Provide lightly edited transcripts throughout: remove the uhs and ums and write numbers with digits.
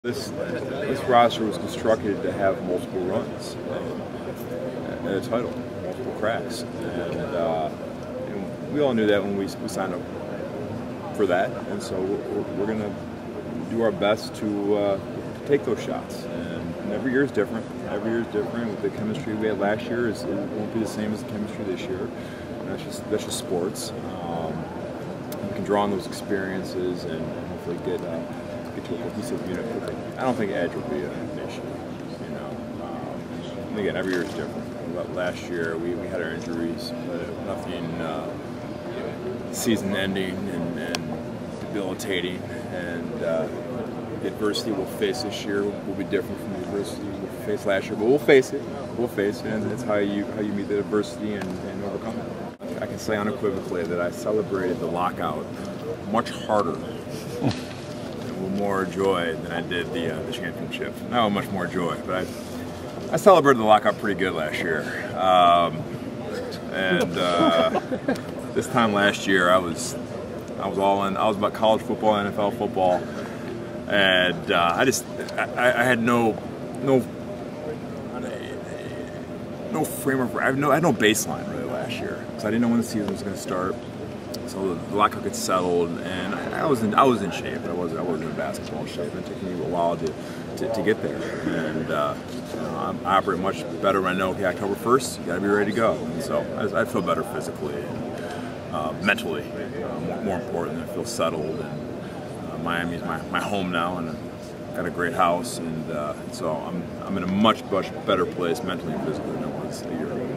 This roster was constructed to have multiple runs and a title, multiple cracks, and we all knew that when we signed up for that, and so we're going to do our best to take those shots. And every year is different. Every year is different. With the chemistry we had last year, it won't be the same as the chemistry this year. And that's just sports. We can draw on those experiences and hopefully get to a cohesive unit quickly. I don't think edge will be an issue. And again, every year is different. Last year we had our injuries, but nothing season-ending and debilitating. And the adversity we'll face this year will be different from the adversity we faced last year. But we'll face it. We'll face it, and it's how you meet the adversity and overcome it. I can say unequivocally that I celebrated the lockout much harder. With more joy than I did the championship. Not much more joy, but I celebrated the lockout pretty good last year. This time last year, I was all in. I was about college football, NFL football, and I had no frame of. I had no baseline really last year, so I didn't know when the season was going to start. So the lockout gets settled, and I was in shape, but I wasn't in basketball shape. It took me a while to get there, and I operate much better when I know, okay, October 1st, you got to be ready to go. And so I feel better physically and mentally. More important, I feel settled, and Miami's my home now, and I've got a great house, and so I'm in a much better place mentally and physically than I was a year ago.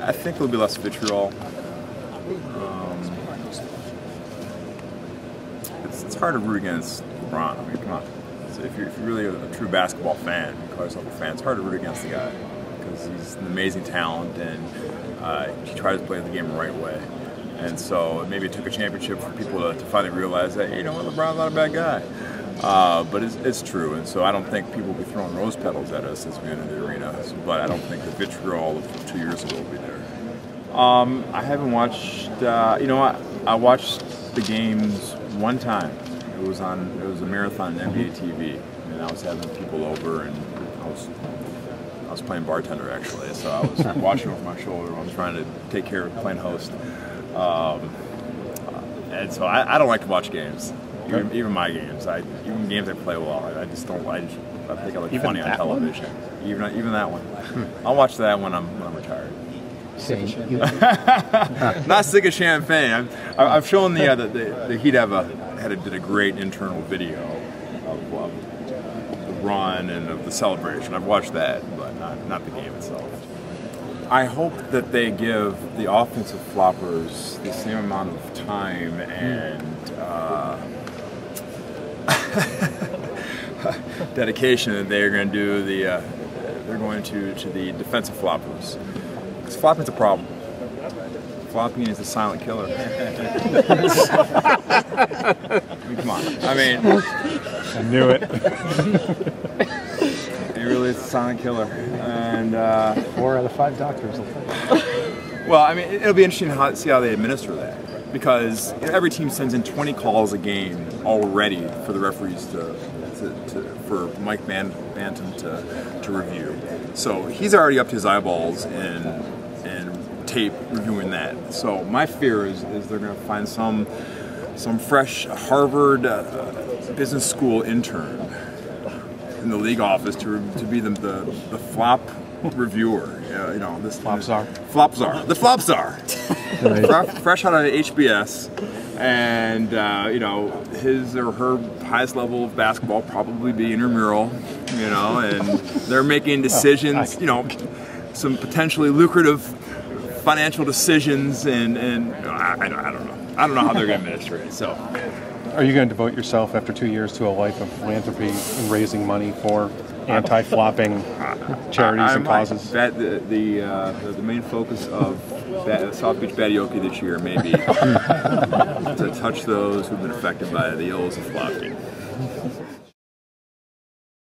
I think there'll be less vitriol. It's hard to root against LeBron. I mean, come on. So if you're really a true basketball fan, you call yourself a fan, it's hard to root against the guy because he's an amazing talent and he tries to play the game the right way. And so maybe it took a championship for people to finally realize that, hey, you know what, LeBron's not a bad guy. But it's true, and so I don't think people will be throwing rose petals at us as we enter the arena. But I don't think the vitriol of 2 years ago will be there. I haven't watched. You know what? I watched the games one time. It was a marathon on NBA TV, and I was having people over, and I was playing bartender actually. So I was watching over my shoulder. I was trying to take care of playing host, and so I don't like to watch games. Even my games, even games I play well, I just don't. I think I look funny on television. Even that one. I'll watch that when I'm retired. Not sick of champagne. I've shown the Heat did a great internal video of the run and of the celebration. I've watched that, but not the game itself. I hope that they give the offensive floppers the same amount of time and dedication that they're going to do to the defensive floppers. Because flopping's a problem. Flopping is a silent killer. I mean, come on. I mean, I knew it. It really is a silent killer. And 4 out of 5 doctors will think. Well, I mean, it'll be interesting to see how they administer that, because every team sends in 20 calls a game already for the referees for Mike Bantam to review. So he's already up to his eyeballs in tape reviewing that. So my fear is they're going to find some fresh Harvard business school intern in the league office to be the flop reviewer. You know, this flop czar. The flop czar. Right. Fresh out of HBS, and you know, his or her highest level of basketball probably be intramural. You know, and they're making decisions. You know, some potentially lucrative financial decisions, and I don't know how they're going to administer it. So, are you going to devote yourself after 2 years to a life of philanthropy and raising money for anti-flopping charities and causes? The main focus of South Beach Battier this year may be to touch those who've been affected by the ills of flopping.